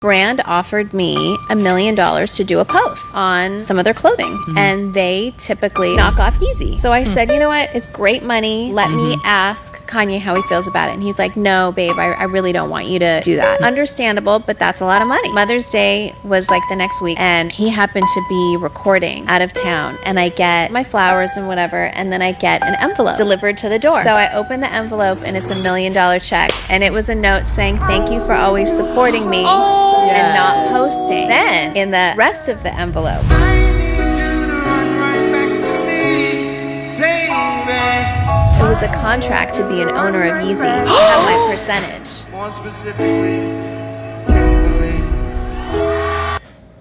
Brand offered me $1 million to do a post on some of their clothing, and they typically knock off Yeezy. So I said, you know what? It's great money. Let me ask Kanye how he feels about it. And he's like, no, babe, I really don't want you to do that. Understandable, but that's a lot of money. Mother's Day was like the next week, and he happened to be recording out of town, and I get my flowers and whatever, and then I get an envelope delivered to the door. So I open the envelope, and it's $1 million check, and it was a note saying, thank you for always supporting me. And not posting. Then, in the rest of the envelope, it was a contract to be an owner of Yeezy, to have my percentage. More specifically,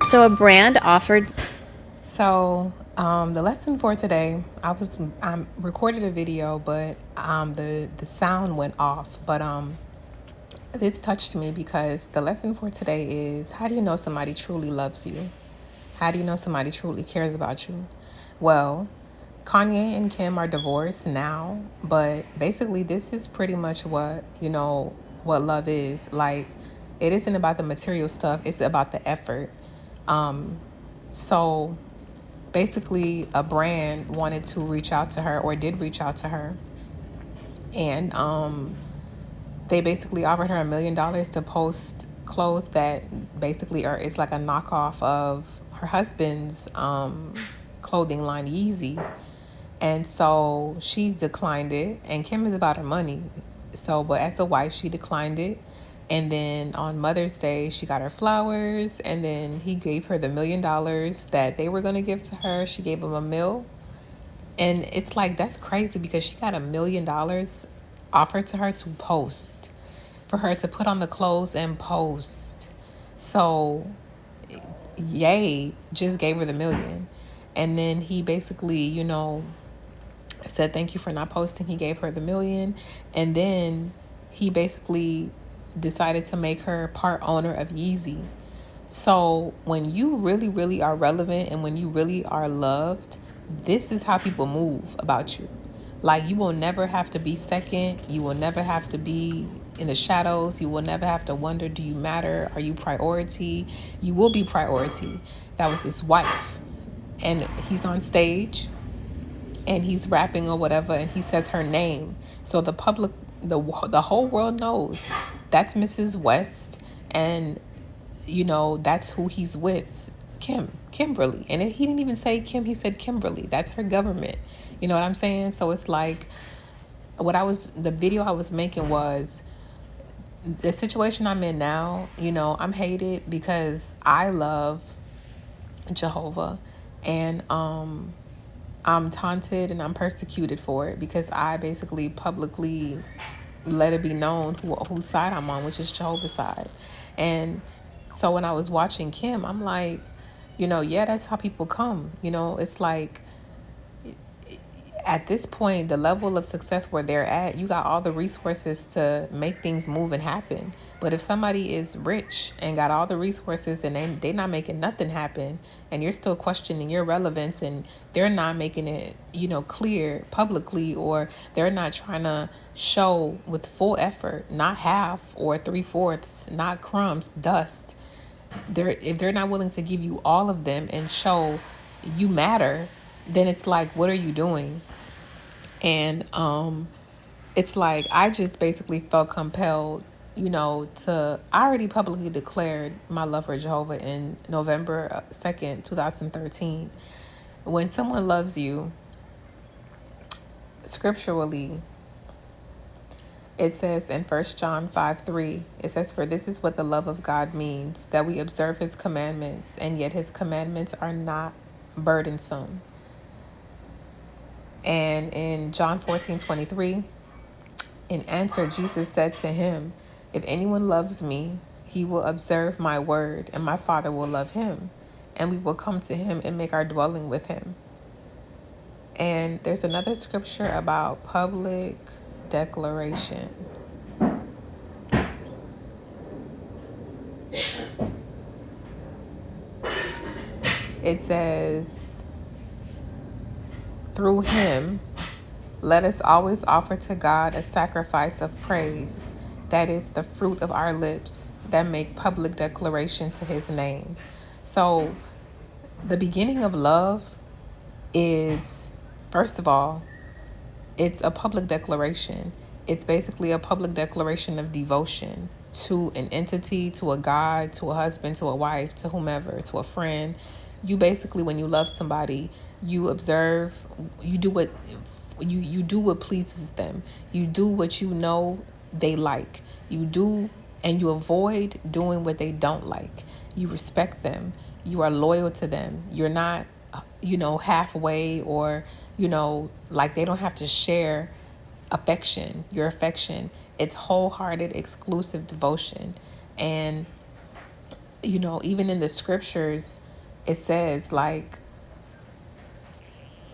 so a brand offered. So the lesson for today, I recorded a video, but the sound went off. But this touched me because the lesson for today is, how do you know somebody truly loves you? How do you know somebody truly cares about you? Well, Kanye and Kim are divorced now, but basically this is pretty much what love is. Like, it isn't about the material stuff, it's about the effort. So basically a brand wanted to reach out to her, or did reach out to her, and they basically offered her $1 million to post clothes that basically it's like a knockoff of her husband's clothing line, Yeezy. And so she declined it, and Kim is about her money. So, but as a wife, she declined it. And then on Mother's Day, she got her flowers, and then he gave her the $1 million that they were going to give to her. She gave him $1 million. And it's like, that's crazy, because she got $1 million offered to her to post, for her to put on the clothes and post. So, Ye just gave her the $1 million. And then he basically, said thank you for not posting. He gave her the $1 million. And then he basically decided to make her part owner of Yeezy. So when you really, really are relevant, and when you really are loved, this is how people move about you. Like, you will never have to be second. You will never have to be in the shadows. You will never have to wonder, do you matter? Are you priority? You will be priority. That was his wife. And he's on stage, and he's rapping or whatever, and he says her name. So the public, the whole world knows that's Mrs. West, and that's who he's with, Kimberly. And he didn't even say Kim, he said Kimberly. That's her government. You know what I'm saying? So it's like, the video I was making was, the situation I'm in now, I'm hated because I love Jehovah, and I'm taunted and I'm persecuted for it, because I basically publicly let it be known whose side I'm on, which is Jehovah's side. And so when I was watching Kim, I'm like, yeah, that's how people come. It's like, at this point, the level of success where they're at, you got all the resources to make things move and happen. But if somebody is rich and got all the resources, and they're not making nothing happen, and you're still questioning your relevance, and they're not making it, clear publicly, or they're not trying to show with full effort, not half or 3/4, not crumbs, dust. If they're not willing to give you all of them and show you matter, then it's like, what are you doing? And it's like, I just basically felt compelled, I already publicly declared my love for Jehovah in November 2nd, 2013. When someone loves you, scripturally, it says in 1 John 5:3, it says, for this is what the love of God means, that we observe his commandments, and yet his commandments are not burdensome. And in John 14:23, in answer, Jesus said to him, if anyone loves me, he will observe my word, and my Father will love him, and we will come to him and make our dwelling with him. And there's another scripture about public declaration. It says, through him, let us always offer to God a sacrifice of praise, that is the fruit of our lips. that make public declaration to his name. So the beginning of love is, first of all, it's a public declaration. It's basically a public declaration of devotion to an entity, to a God, to a husband, to a wife, to whomever, to a friend. You basically, when you love somebody, you observe, you do what you do what pleases them. You do what you know they like. You do and you avoid doing what they don't like. You respect them. You are loyal to them. You're not halfway, or like they don't have to share your affection. It's wholehearted, exclusive devotion. And even in the scriptures, it says, like,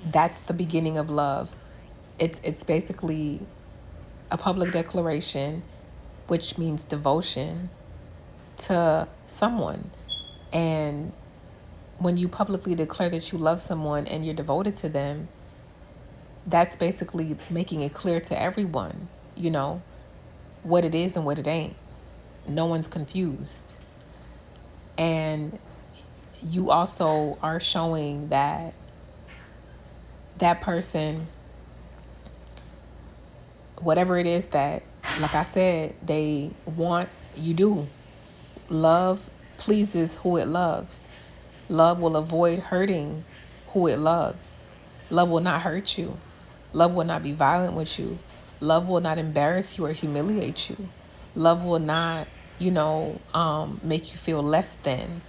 that's the beginning of love. It's basically a public declaration, which means devotion to someone. And when you publicly declare that you love someone and you're devoted to them, that's basically making it clear to everyone, what it is and what it ain't. No one's confused. And you also are showing that that person, whatever it is that, like I said, they want, you do. Love pleases who it loves. Love will avoid hurting who it loves. Love will not hurt you. Love will not be violent with you. Love will not embarrass you or humiliate you. Love will not, make you feel less than.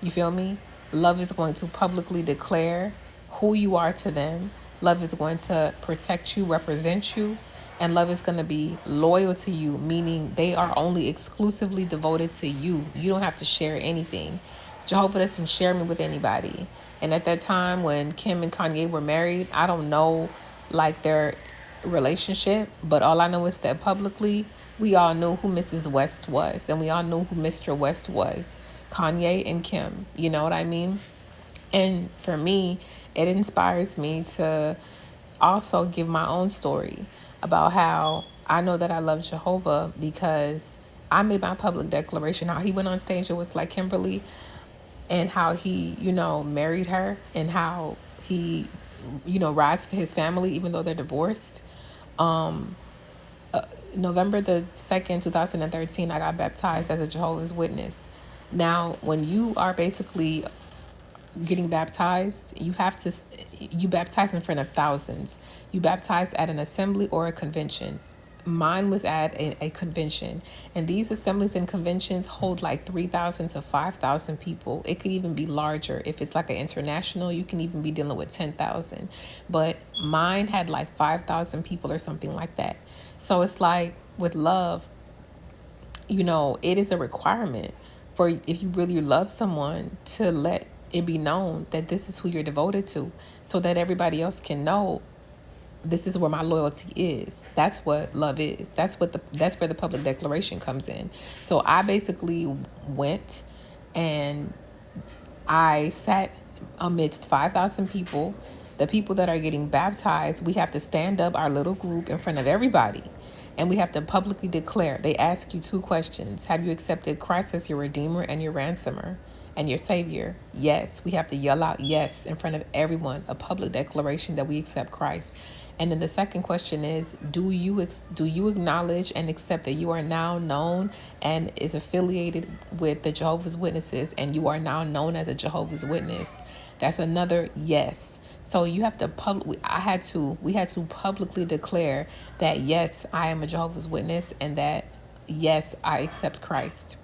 You feel me? Love is going to publicly declare who you are to them. Love is going to protect you, represent you, and love is going to be loyal to you, meaning they are only exclusively devoted to you. You don't have to share anything. Jehovah doesn't share me with anybody. And at that time when Kim and Kanye were married, I don't know like their relationship, but all I know is that publicly we all knew who Mrs. West was, and we all knew who Mr. West was. Kanye and Kim, you know what I mean? And for me, it inspires me to also give my own story about how I know that I love Jehovah because I made my public declaration. How he went on stage, it was like Kimberly, and how he, married her, and how he, rides for his family even though they're divorced. November the 2nd, 2013, I got baptized as a Jehovah's Witness. Now, when you are basically getting baptized, you baptize in front of thousands. You baptize at an assembly or a convention. Mine was at a convention, and these assemblies and conventions hold like 3,000 to 5,000 people. It could even be larger. If it's like an international, you can even be dealing with 10,000. But mine had like 5,000 people or something like that. So it's like with love, it is a requirement for, if you really love someone, to let it be known that this is who you're devoted to, so that everybody else can know this is where my loyalty is. That's what love is. That's where the public declaration comes in. So I basically went and I sat amidst 5,000 people. The people that are getting baptized, we have to stand up, our little group, in front of everybody. And we have to publicly declare. They ask you 2 questions. Have you accepted Christ as your Redeemer and your ransomer and your Savior? Yes. We have to yell out yes in front of everyone, a public declaration that we accept Christ. And then the second question is, do you acknowledge and accept that you are now known and is affiliated with the Jehovah's Witnesses, and you are now known as a Jehovah's Witness? That's another yes. So you have to we had to publicly declare that yes, I am a Jehovah's Witness, and that yes, I accept Christ.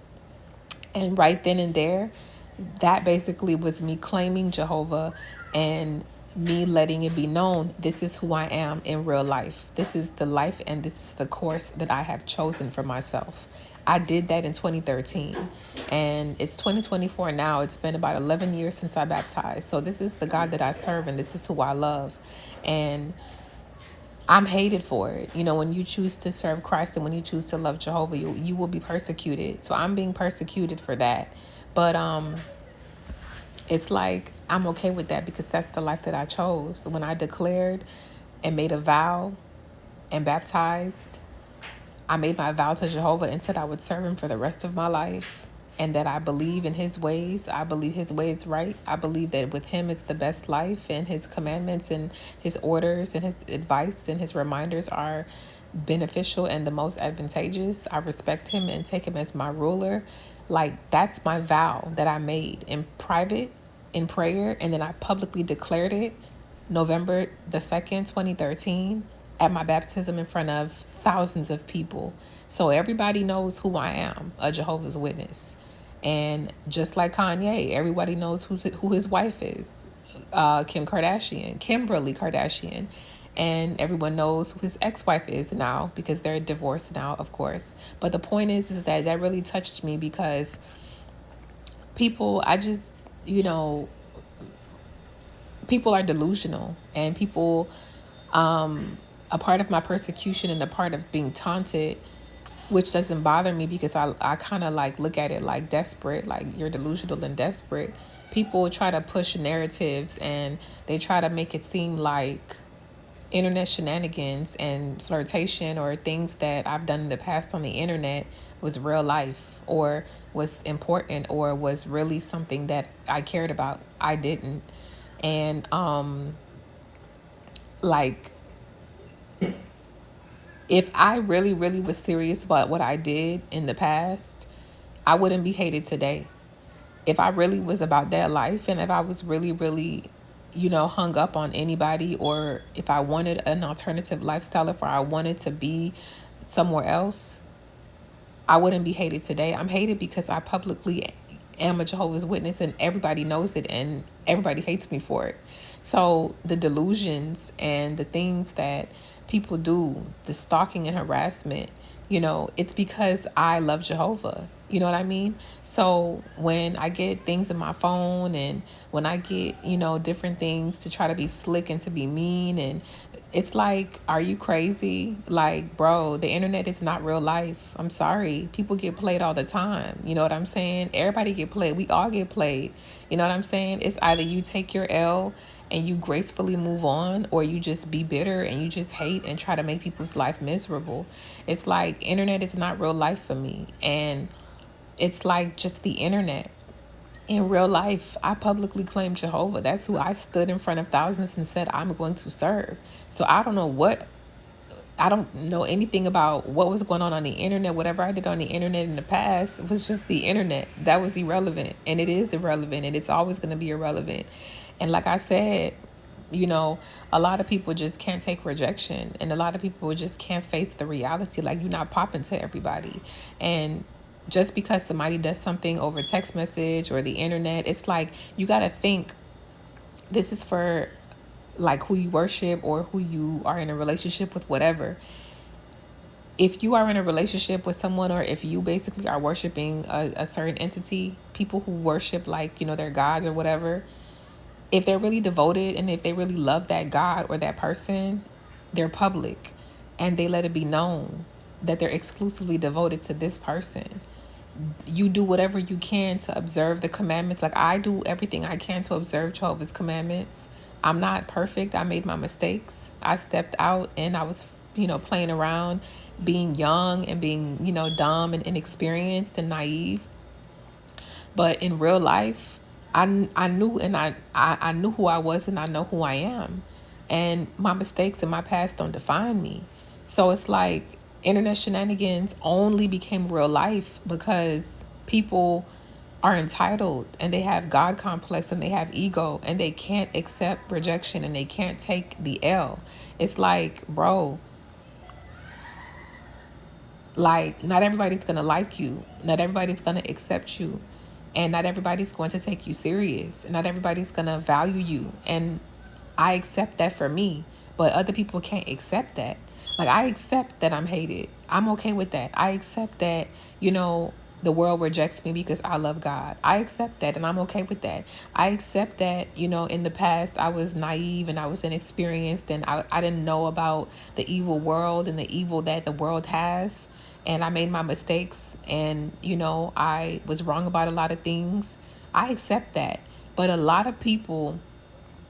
And right then and there, that basically was me claiming Jehovah and me letting it be known, this is who I am in real life. This is the life and this is the course that I have chosen for myself. I did that in 2013, and it's 2024 now. It's been about 11 years since I baptized. So this is the God that I serve, and this is who I love. And I'm hated for it. When you choose to serve Christ and when you choose to love Jehovah, you will be persecuted. So I'm being persecuted for that. But it's like I'm okay with that because that's the life that I chose. When I declared and made a vow and baptized, I made my vow to Jehovah and said I would serve him for the rest of my life, and that I believe in his ways. I believe his way is right. I believe that with him it's the best life, and his commandments and his orders and his advice and his reminders are beneficial and the most advantageous. I respect him and take him as my ruler. Like, that's my vow that I made in private, in prayer, and then I publicly declared it November the 2nd, 2013, at my baptism in front of thousands of people. So everybody knows who I am, a Jehovah's Witness. And just like Kanye, everybody knows who his wife is, Kimberly Kardashian. And everyone knows who his ex-wife is now because they're divorced now, of course. But the point is that really touched me because people, people are delusional, and people, a part of my persecution and a part of being taunted, which doesn't bother me because I kind of like look at it like desperate, like you're delusional and desperate. People try to push narratives and they try to make it seem like internet shenanigans and flirtation or things that I've done in the past on the internet was real life or was important or was really something that I cared about. I didn't. And like, if I really, really was serious about what I did in the past, I wouldn't be hated today. If I really was about that life, and if I was really, really, hung up on anybody, or if I wanted an alternative lifestyle, if I wanted to be somewhere else, I wouldn't be hated today. I'm hated because I publicly am a Jehovah's Witness and everybody knows it and everybody hates me for it. So the delusions and the things that people do, the stalking and harassment, it's because I love Jehovah. You know what I mean? So when I get things in my phone and when I get, different things to try to be slick and to be mean, and it's like, are you crazy? Like, bro, the internet is not real life. I'm sorry. People get played all the time. You know what I'm saying? Everybody get played. We all get played. You know what I'm saying? It's either you take your L and you gracefully move on, or you just be bitter and you just hate and try to make people's life miserable. It's like, internet is not real life for me. And it's like just the internet. In real life, I publicly claimed Jehovah. That's who I stood in front of thousands and said, I'm going to serve. So I don't know anything about what was going on the internet. Whatever I did on the internet in the past was just the internet. That was irrelevant. And it is irrelevant. And it's always going to be irrelevant. And like I said, a lot of people just can't take rejection. And a lot of people just can't face the reality. Like, you're not popping to everybody. And just because somebody does something over text message or the internet, it's like, you got to think this is for like who you worship or who you are in a relationship with, whatever. If you are in a relationship with someone, or if you basically are worshiping a certain entity, people who worship like, their gods or whatever, if they're really devoted and if they really love that God or that person, they're public and they let it be known that they're exclusively devoted to this person. You do whatever you can to observe the commandments. Like, I do everything I can to observe Jehovah's commandments. I'm not perfect. I made my mistakes. I stepped out and I was, playing around, being young and being, dumb and inexperienced and naive. But in real life, I knew, and I knew who I was, and I know who I am. And my mistakes in my past don't define me. So it's like, internet shenanigans only became real life because people are entitled and they have God complex and they have ego and they can't accept rejection and they can't take the L. It's like, bro, like, not everybody's going to like you. Not everybody's going to accept you. And not everybody's going to take you serious. And not everybody's going to value you. And I accept that for me. But other people can't accept that. Like, I accept that I'm hated. I'm okay with that. I accept that, the world rejects me because I love God. I accept that and I'm okay with that. I accept that, in the past I was naive and I was inexperienced and I didn't know about the evil world and the evil that the world has. And I made my mistakes and, I was wrong about a lot of things. I accept that. But a lot of people,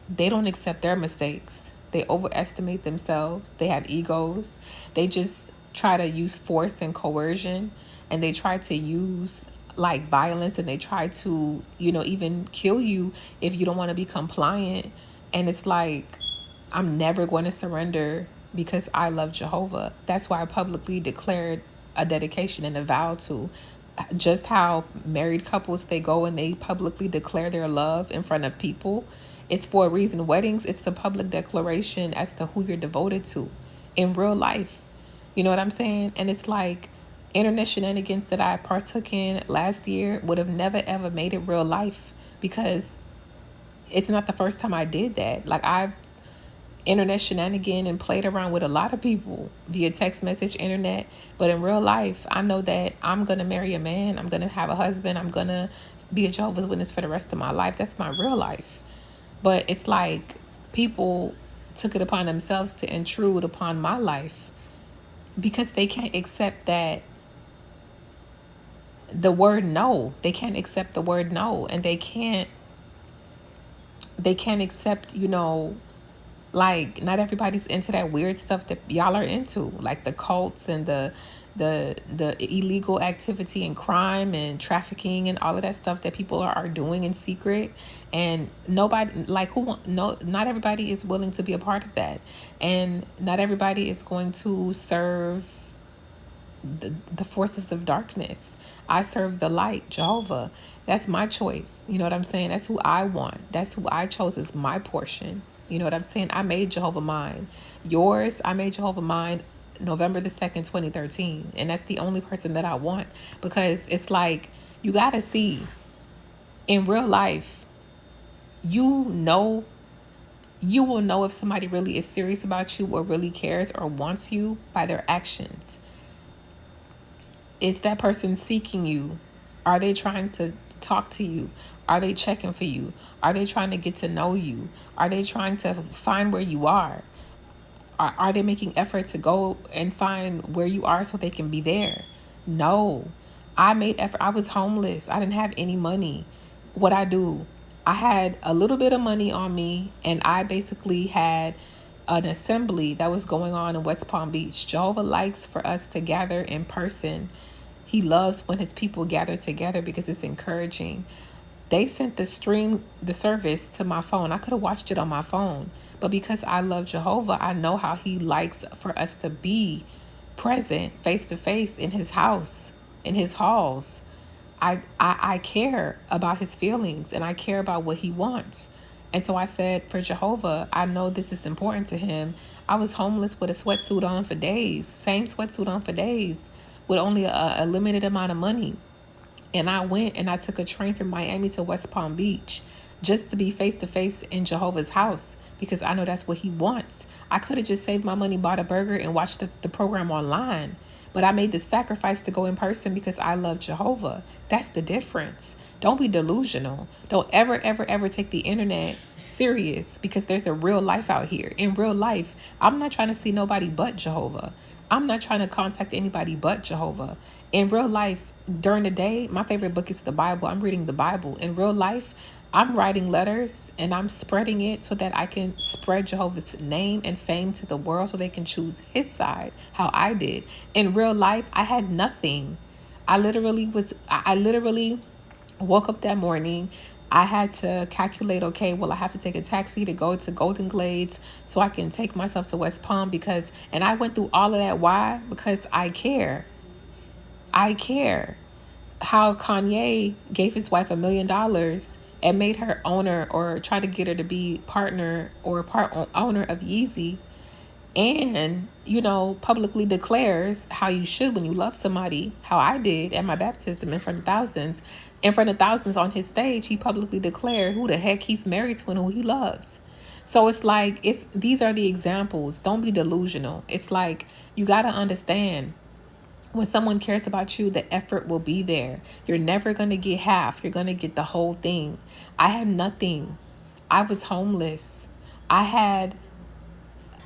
they don't accept their mistakes. They overestimate themselves. They have egos. They just try to use force and coercion, and they try to use like violence, and they try to, even kill you if you don't want to be compliant. And it's like, I'm never going to surrender because I love Jehovah. That's why I publicly declared a dedication and a vow to. Just how married couples, they go and they publicly declare their love in front of people. It's for a reason. Weddings, it's the public declaration as to who you're devoted to in real life. You know what I'm saying? And it's like, internet shenanigans that I partook in last year would have never ever made it real life, because it's not the first time I did that. Like, I've internet shenanigan and played around with a lot of people via text message, internet. But in real life, I know that I'm going to marry a man. I'm going to have a husband. I'm going to be a Jehovah's Witness for the rest of my life. That's my real life. But it's like people took it upon themselves to intrude upon my life because they can't accept that the word no. They can't accept the word no. And they can't accept, like, not everybody's into that weird stuff that y'all are into, like the cults and the illegal activity and crime and trafficking and all of that stuff that people are doing in secret. And nobody, like, not everybody is willing to be a part of that, and not everybody is going to serve the forces of darkness. I serve the light, Jehovah. That's my choice. You know what I'm saying? That's who I want. That's who I chose as my portion. You know what I'm saying? I made Jehovah mine. Yours, I made Jehovah mine November the 2nd, 2013. And that's the only person that I want, because it's like, you got to see in real life, you will know if somebody really is serious about you or really cares or wants you by their actions. Is that person seeking you? Are they trying to talk to you? Are they checking for you? Are they trying to get to know you? Are they trying to find where you are? Are they making effort to go and find where you are so they can be there? No. I made effort. I was homeless. I didn't have any money. What I do, I had a little bit of money on me, and I basically had an assembly that was going on in West Palm Beach. Jehovah likes for us to gather in person. He loves when his people gather together because it's encouraging. They sent the service to my phone. I could have watched it on my phone, but because I love Jehovah, I know how he likes for us to be present face to face in his house, in his halls. I care about his feelings, and I care about what he wants. And so I said, for Jehovah, I know this is important to him. I was homeless with a sweatsuit on for days, same sweatsuit on for days, with only a limited amount of money. And I went and I took a train from Miami to West Palm Beach just to be face to face in Jehovah's house, because I know that's what he wants. I could have just saved my money, bought a burger, and watched the program online. But I made the sacrifice to go in person because I love Jehovah. That's the difference. Don't be delusional. Don't ever, ever, ever take the internet serious, because there's a real life out here. In real life, I'm not trying to see nobody but Jehovah. I'm not trying to contact anybody but Jehovah. In real life, during the day, my favorite book is the Bible. I'm reading the Bible. In real life, I'm writing letters and I'm spreading it so that I can spread Jehovah's name and fame to the world so they can choose his side, how I did. In real life, I had nothing. I literally woke up that morning. I had to calculate, okay, well, I have to take a taxi to go to Golden Glades so I can take myself to West Palm, and I went through all of that. Why? Because I care. I care. How Kanye gave his wife $1 million and made her owner, or try to get her to be partner or part owner of Yeezy, and publicly declares how you should when you love somebody, how I did at my baptism in front of thousands on his stage. He publicly declared who the heck he's married to and who he loves. So it's like, these are the examples. Don't be delusional. It's like, you got to understand, when someone cares about you, the effort will be there. You're never going to get half. You're going to get the whole thing. I had nothing. I was homeless. I had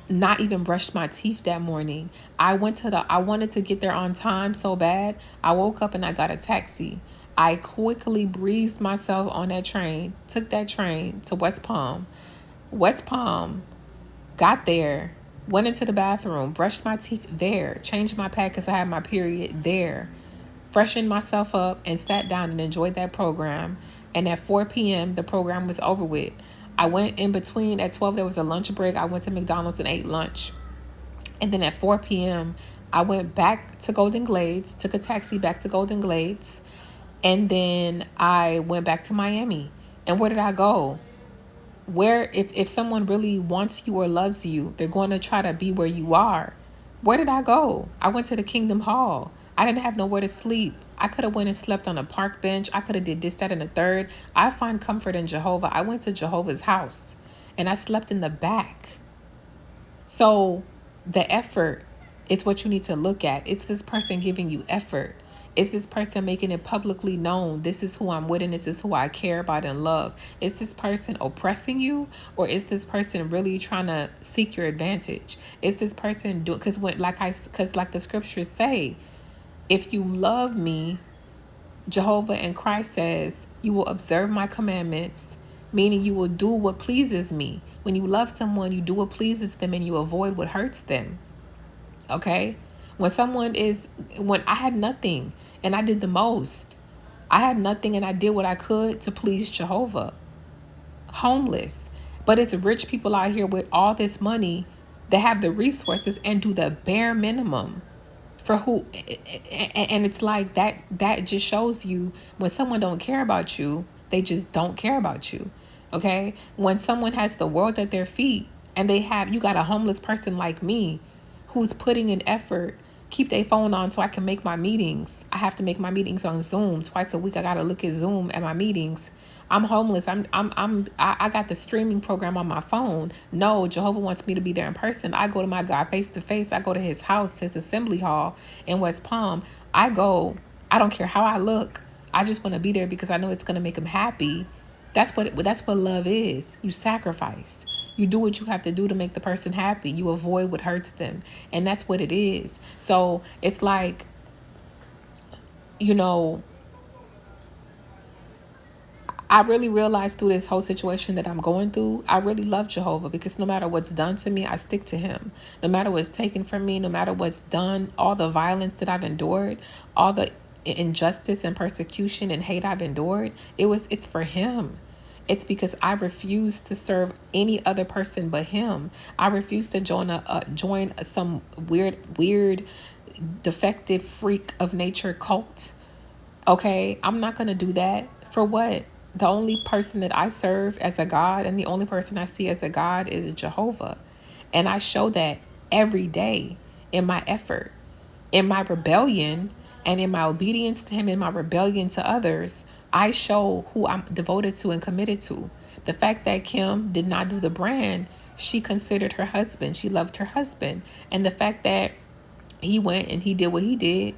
not even brushed my teeth that morning. I wanted to get there on time so bad. I woke up and I got a taxi. I quickly breezed myself on that train, took that train to West Palm. West Palm, got there, Went into the bathroom, brushed my teeth there, changed my pad because I had my period there, freshened myself up, and sat down and enjoyed that program. And at 4 p.m., the program was over with. I went in between. At 12, there was a lunch break. I went to McDonald's and ate lunch. And then at 4 p.m., I went back to Golden Glades, took a taxi back to Golden Glades, and then I went back to Miami. And where did I go? Where, if someone really wants you or loves you, they're going to try to be where you are. Where did I go? I went to the Kingdom Hall. I didn't have nowhere to sleep. I could have went and slept on a park bench. I could have did this, that, and the third. I find comfort in Jehovah. I went to Jehovah's house and I slept in the back. So the effort is what you need to look at. It's this person giving you effort. It's this person making it publicly known. This is who I'm with and this is who I care about and love. Is this person oppressing you, or is this person really trying to seek your advantage? Is this person doing, because like the scriptures say, if you love me, Jehovah and Christ says, you will observe my commandments, meaning you will do what pleases me. When you love someone, you do what pleases them and you avoid what hurts them. Okay? When I had nothing and I did the most. I had nothing and I did what I could to please Jehovah. Homeless. But it's rich people out here with all this money that have the resources and do the bare minimum for who. And it's like that just shows you when someone don't care about you, they just don't care about you. Okay? When someone has the world at their feet and you got a homeless person like me who's putting in effort, keep their phone on so I can make my meetings. I have to make my meetings on Zoom twice a week. I got to look at Zoom at my meetings. I'm homeless. I got the streaming program on my phone. No, Jehovah wants me to be there in person. I go to my God face to face. I go to his house, his assembly hall in West Palm. I go. I don't care how I look. I just want to be there because I know it's going to make him happy. That's what love is. You sacrifice. You do what you have to do to make the person happy. You avoid what hurts them. And that's what it is. So it's like, I really realized through this whole situation that I'm going through, I really love Jehovah because no matter what's done to me, I stick to him. No matter what's taken from me, no matter what's done, all the violence that I've endured, all the injustice and persecution and hate I've endured, it's for him. It's because I refuse to serve any other person but him. I refuse to join some weird, defective freak of nature cult. Okay, I'm not going to do that. For what? The only person that I serve as a God and the only person I see as a God is Jehovah. And I show that every day in my effort, in my rebellion, and in my obedience to him, in my rebellion to others. I show who I'm devoted to and committed to. The fact that Kim did not do the brand, she considered her husband. She loved her husband. And the fact that he went and he did what he did,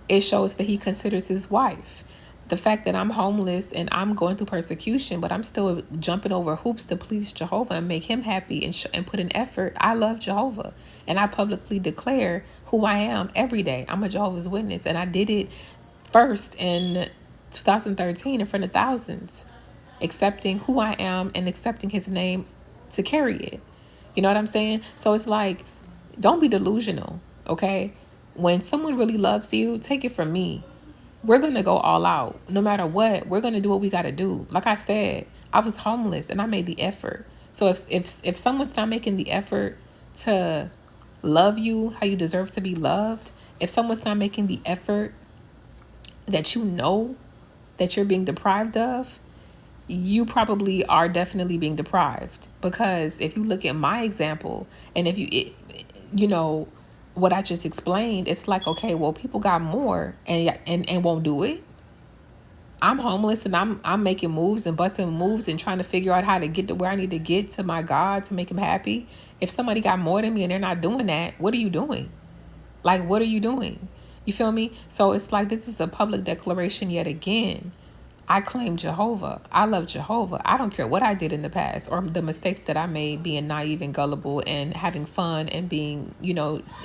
it shows that he considers his wife. The fact that I'm homeless and I'm going through persecution, but I'm still jumping over hoops to please Jehovah and make him happy and put in effort. I love Jehovah. And I publicly declare who I am every day. I'm a Jehovah's Witness. And I did it first in 2013 in front of thousands, accepting who I am and accepting his name to carry it. You know what I'm saying? So it's like, don't be delusional, okay? When someone really loves you, take it from me. We're going to go all out. No matter what, we're going to do what we got to do. Like I said, I was homeless and I made the effort. So if someone's not making the effort to love you how you deserve to be loved, if someone's not making the effort that you know that you're being deprived of, you probably are definitely being deprived. Because if you look at my example, and if what I just explained, it's like, okay, well, people got more and won't do it. I'm homeless and I'm making moves and busting moves and trying to figure out how to get to where I need to get to my God to make him happy. If somebody got more than me and they're not doing that, what are you doing? Like, what are you doing? You feel me? So it's like, this is a public declaration yet again. I claim Jehovah. I love Jehovah. I don't care what I did in the past or the mistakes that I made, being naive and gullible and having fun and being,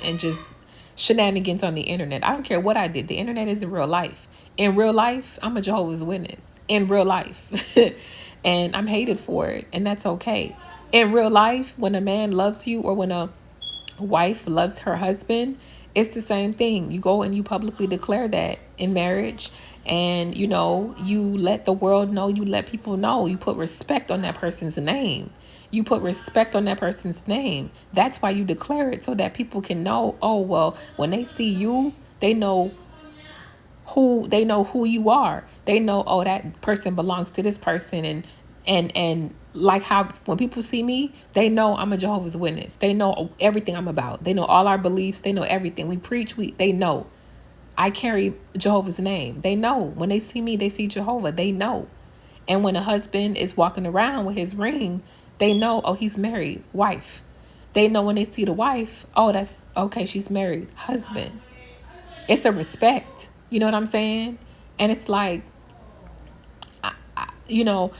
and just shenanigans on the internet. I don't care what I did. The internet isn't real life. In real life, I'm a Jehovah's Witness. In real life. And I'm hated for it. And that's okay. In real life, when a man loves you or when a wife loves her husband, it's the same thing. You go and you publicly declare that in marriage, and you know, you let the world know, you let people know, you put respect on that person's name. You put respect on that person's name. That's why you declare it, so that people can know, oh, well, when they see you, they know who you are. They know, oh, that person belongs to this person. And like how when people see me, they know I'm a Jehovah's Witness. They know everything I'm about. They know all our beliefs. They know everything we preach. They know I carry Jehovah's name. They know when they see me, they see Jehovah. They know. And when a husband is walking around with his ring, they know, oh, he's married, wife. They know when they see the wife, oh, that's okay, she's married, husband. It's a respect. You know what I'm saying? And it's like, you know,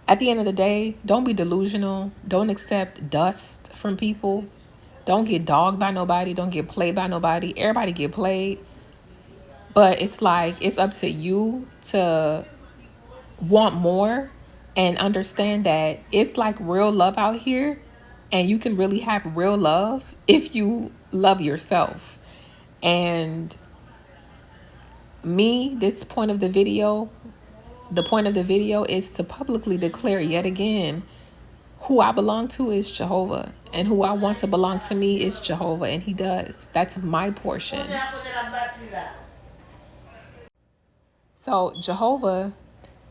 at the end of the day, don't be delusional. Don't accept dust from people. Don't get dogged by nobody. Don't get played by nobody. Everybody get played. But it's like, it's up to you to want more and understand that it's like real love out here. And you can really have real love if you love yourself. And me, this point of the video, the point of the video is to publicly declare yet again who I belong to is Jehovah, and who I want to belong to me is Jehovah, and he does. That's my portion. So Jehovah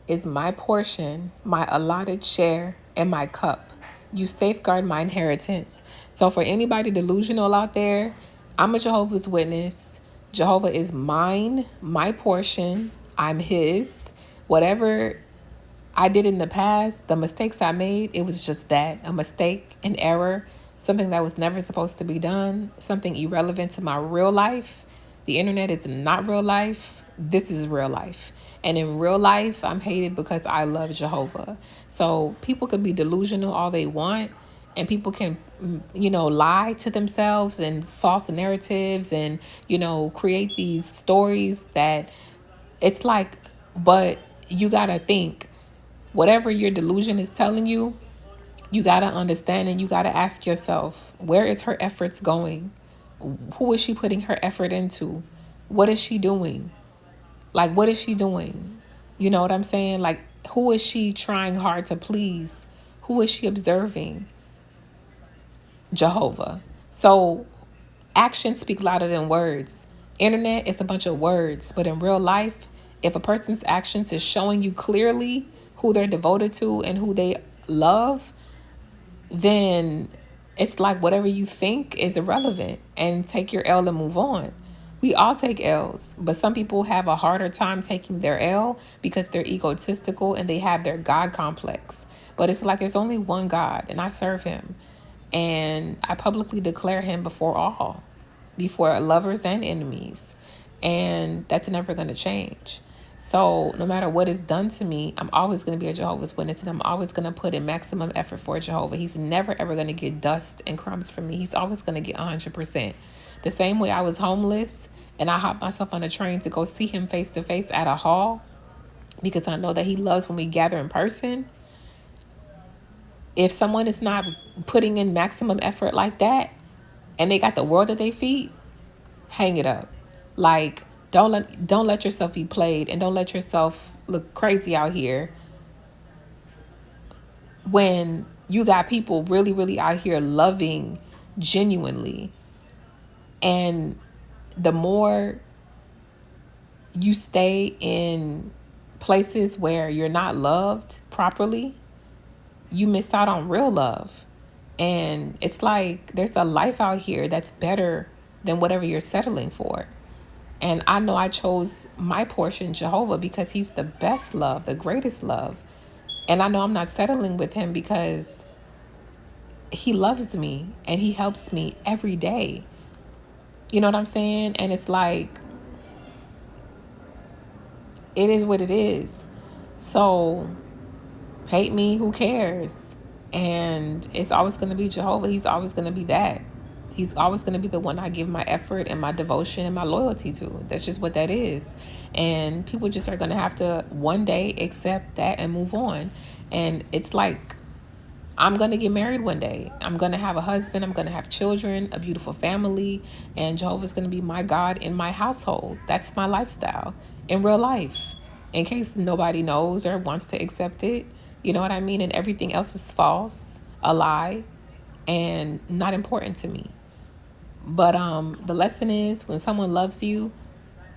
is my portion, my allotted share, and my cup. You safeguard my inheritance. So for anybody delusional out there, I'm a Jehovah's Witness. Jehovah is mine, my portion. I'm his. Whatever I did in the past, the mistakes I made, it was just that, a mistake, an error, something that was never supposed to be done, something irrelevant to my real life. The internet is not real life. This is real life. And in real life, I'm hated because I love Jehovah. So people could be delusional all they want, and people can, you know, lie to themselves and false narratives and, you know, create these stories that it's like, but you got to think, whatever your delusion is telling you, you got to understand, and you got to ask yourself, where is her efforts going? Who is she putting her effort into? What is she doing? Like, what is she doing? You know what I'm saying? Like, who is she trying hard to please? Who is she observing? Jehovah. So actions speak louder than words. Internet is a bunch of words, but in real life, if a person's actions is showing you clearly who they're devoted to and who they love, then it's like whatever you think is irrelevant, and take your L and move on. We all take L's, but some people have a harder time taking their L because they're egotistical and they have their God complex. But it's like there's only one God, and I serve him. And I publicly declare him before all, before lovers and enemies. And that's never going to change. So no matter what is done to me, I'm always going to be a Jehovah's Witness, and I'm always going to put in maximum effort for Jehovah. He's never, ever going to get dust and crumbs from me. He's always going to get 100%. The same way I was homeless and I hopped myself on a train to go see him face to face at a hall because I know that he loves when we gather in person. If someone is not putting in maximum effort like that and they got the world at their feet, hang it up. Like, don't let yourself be played, and don't let yourself look crazy out here when you got people really, really out here loving genuinely. And the more you stay in places where you're not loved properly, you missed out on real love. And it's like there's a life out here that's better than whatever you're settling for. And I know I chose my portion, Jehovah, because he's the best love, the greatest love. And I know I'm not settling with him because he loves me and he helps me every day. You know what I'm saying? And it's like, it is what it is. So hate me, who cares? And it's always going to be Jehovah. He's always going to be that. He's always going to be the one I give my effort and my devotion and my loyalty to. That's just what that is. And people just are going to have to one day accept that and move on. And it's like, I'm going to get married one day. I'm going to have a husband. I'm going to have children, a beautiful family. And Jehovah's going to be my God in my household. That's my lifestyle in real life. In case nobody knows or wants to accept it. You know what I mean? And everything else is false, a lie, and not important to me. But the lesson is, when someone loves you,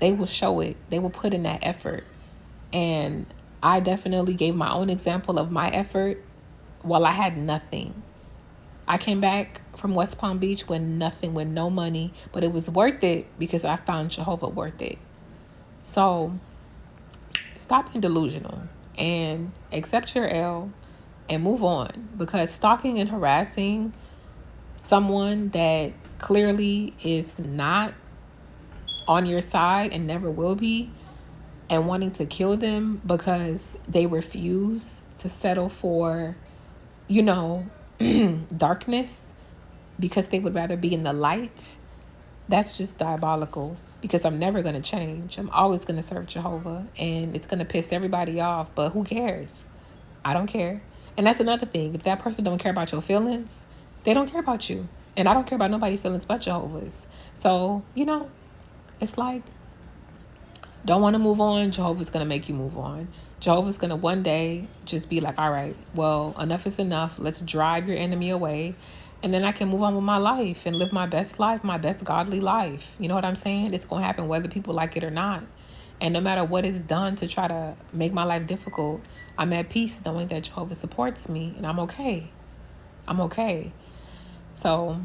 they will show it. They will put in that effort. And I definitely gave my own example of my effort while I had nothing. I came back from West Palm Beach with nothing, with no money, but it was worth it because I found Jehovah worth it. So stop being delusional and accept your L and move on, because stalking and harassing someone that clearly is not on your side and never will be, and wanting to kill them because they refuse to settle for, darkness, because they would rather be in the light, that's just diabolical. Because I'm never going to change. I'm always going to serve Jehovah, and it's going to piss everybody off, but who cares? I don't care. And that's another thing. If that person don't care about your feelings, they don't care about you. And I don't care about nobody's feelings but Jehovah's. So, it's like, don't want to move on, Jehovah's going to make you move on. Jehovah's going to one day just be like, all right, well, enough is enough. Let's drive your enemy away. And then I can move on with my life and live my best life, my best godly life. You know what I'm saying? It's going to happen whether people like it or not. And no matter what is done to try to make my life difficult, I'm at peace knowing that Jehovah supports me, and I'm okay. I'm okay. So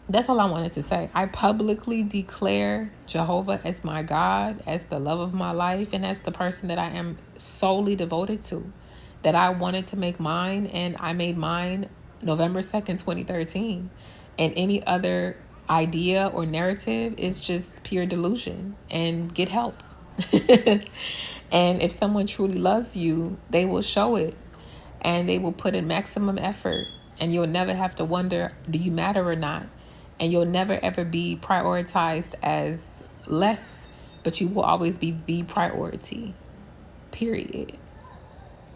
that's all I wanted to say. I publicly declare Jehovah as my God, as the love of my life, and as the person that I am solely devoted to, that I wanted to make mine, and I made mine November 2nd, 2013. And any other idea or narrative is just pure delusion, and get help. And if someone truly loves you, they will show it, and they will put in maximum effort, and you'll never have to wonder, do you matter or not? And you'll never ever be prioritized as less, but you will always be the priority, period.